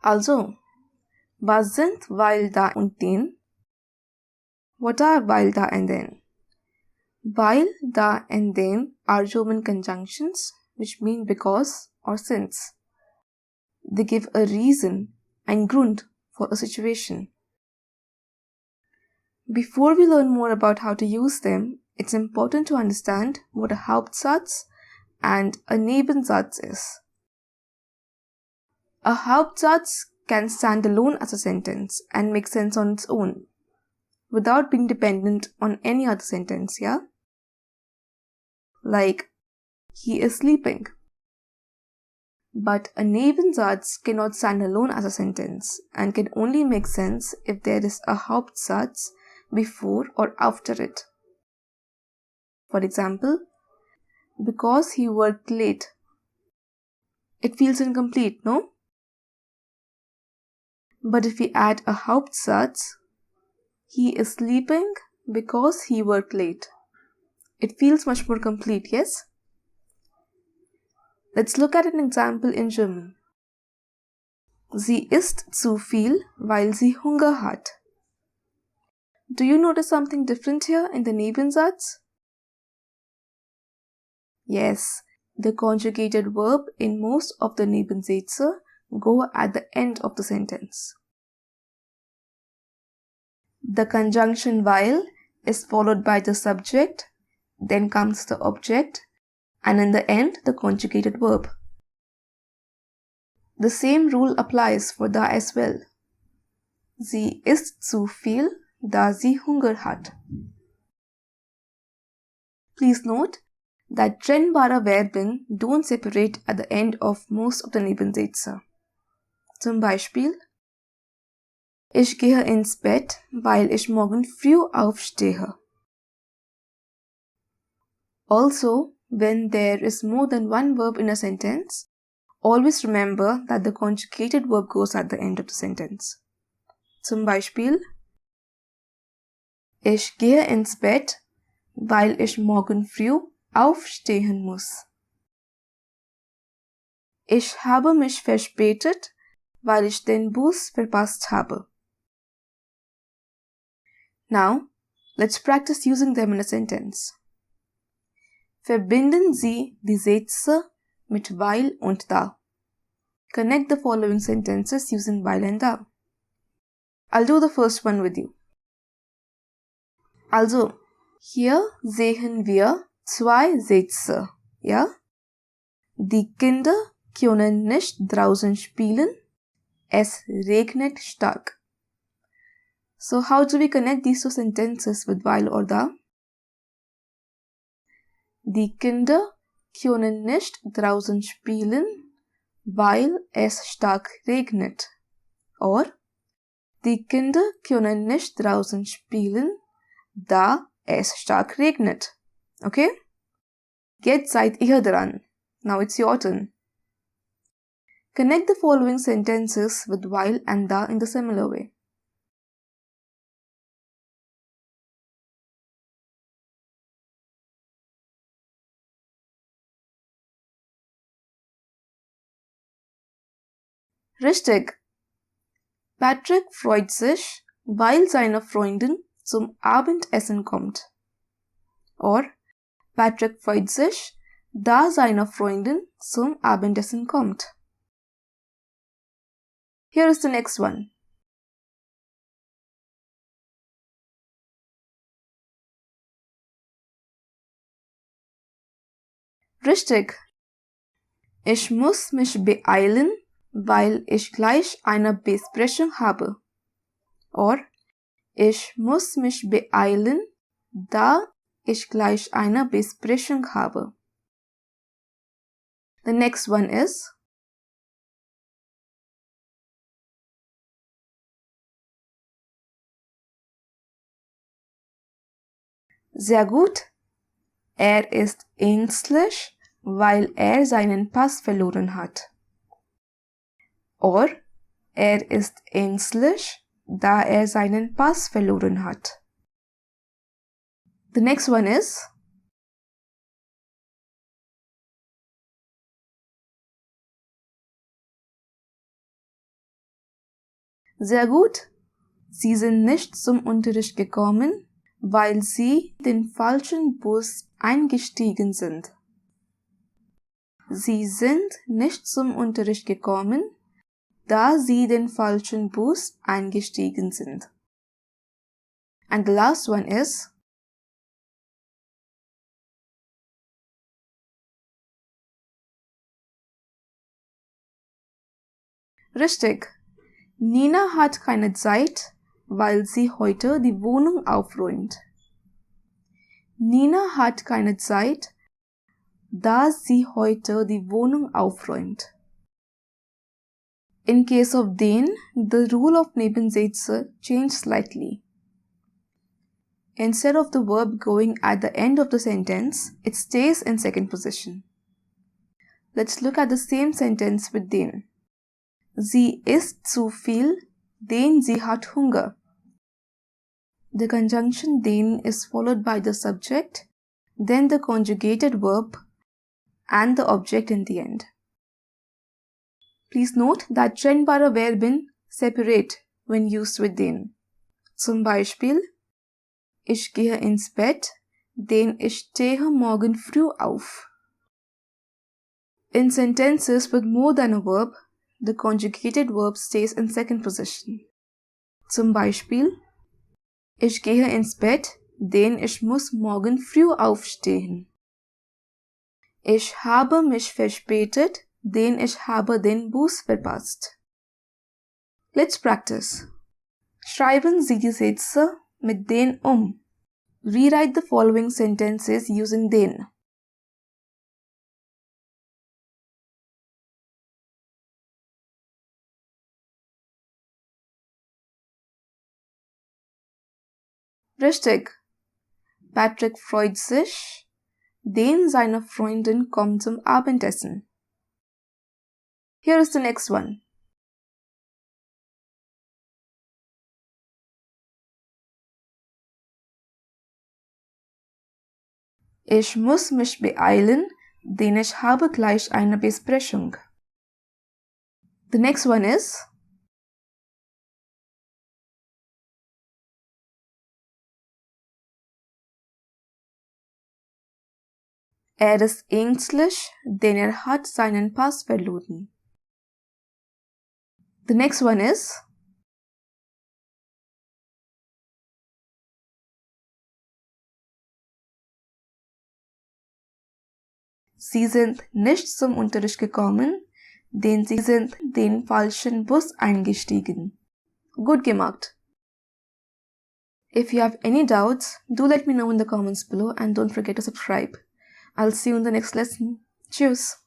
Also, was sind weil, da und den? What are weil, da and then? Weil, da and then are German conjunctions which mean because or since. They give a reason, ein Grund, for a situation. Before we learn more about how to use them, it's important to understand what a Hauptsatz and a Nebensatz is. A Hauptsatz can stand alone as a sentence and make sense on its own, without being dependent on any other sentence, yeah? Like, he is sleeping. But a Nebensatz cannot stand alone as a sentence and can only make sense if there is a Hauptsatz before or after it. For example, because he worked late. It feels incomplete, no? But if we add a Hauptsatz, he is sleeping because he worked late. It feels much more complete, yes? Let's look at an example in German. Sie isst zu viel, weil sie Hunger hat. Do you notice something different here in the Nebensatz? Yes, the conjugated verb in most of the Nebensätze go at the end of the sentence. The conjunction weil is followed by the subject, then comes the object, and in the end the conjugated verb. The same rule applies for da as well. Sie isst zu viel, da sie Hunger hat. Please note that trennbare Verben don't separate at the end of most of the Nebensätze. Zum Beispiel: Ich gehe ins Bett, weil ich morgen früh aufstehe. Also, when there is more than one verb in a sentence, always remember that the conjugated verb goes at the end of the sentence. Zum Beispiel: Ich gehe ins Bett, weil ich morgen früh aufstehen muss. Ich habe mich verspätet, weil ich den Bus verpasst habe. Now, let's practice using them in a sentence. Verbinden Sie die Sätze mit weil und da. Connect the following sentences using weil and da. I'll do the first one with you. Also, hier sehen wir zwei Sätze, ja? Die Kinder können nicht draußen spielen. Es regnet stark. So how do we connect these two sentences with weil or da? Die Kinder können nicht draußen spielen, weil es stark regnet. Or, die Kinder können nicht draußen spielen, da es stark regnet. Okay? Jetzt seid ihr dran. Now it's your turn. Connect the following sentences with weil and da in the similar way. Richtig. Patrick freut sich, weil seine Freundin zum Abendessen kommt. Or, Patrick freut sich, da seine Freundin zum Abendessen kommt. Here is the next one. Richtig. Ich muss mich beeilen, weil ich gleich eine Besprechung habe. Or, ich muss mich beeilen, da ich gleich eine Besprechung habe. The next one is: Sehr gut. Er ist ängstlich, weil er seinen Pass verloren hat. Or, er ist ängstlich, da er seinen Pass verloren hat. The next one is: Sehr gut. Sie sind nicht zum Unterricht gekommen, weil sie den falschen Bus eingestiegen sind. Sie sind nicht zum Unterricht gekommen, da sie den falschen Bus eingestiegen sind. And the last one is richtig. Nina hat keine Zeit, weil sie heute die Wohnung aufräumt. Nina hat keine Zeit, da sie heute die Wohnung aufräumt. In case of den, the rule of Nebensätze changed slightly. Instead of the verb going at the end of the sentence, it stays in second position. Let's look at the same sentence with den. Sie isst zu viel, denn sie hat Hunger. The conjunction den is followed by the subject, then the conjugated verb, and the object in the end. Please note that trennbare Verben separate when used with den. Zum Beispiel, ich gehe ins Bett, denn ich stehe morgen früh auf. In sentences with more than a verb, the conjugated verb stays in second position. Zum Beispiel, ich gehe ins Bett, denn ich muss morgen früh aufstehen. Ich habe mich verspätet, denn ich habe den Bus verpasst. Let's practice. Schreiben Sie die Sätze mit den um. Rewrite the following sentences using den. Richtig. Patrick freut sich, denn seine Freundin kommt zum Abendessen. Here is the next one. Ich muss mich beeilen, denn ich habe gleich eine Besprechung. The next one is er ist ängstlich, denn er hat seinen Pass verloren. The next one is Sie sind nicht zum Unterricht gekommen, denn sie sind den falschen Bus eingestiegen. Gut gemacht. If you have any doubts, do let me know in the comments below and don't forget to subscribe. I'll see you in the next lesson. Cheers!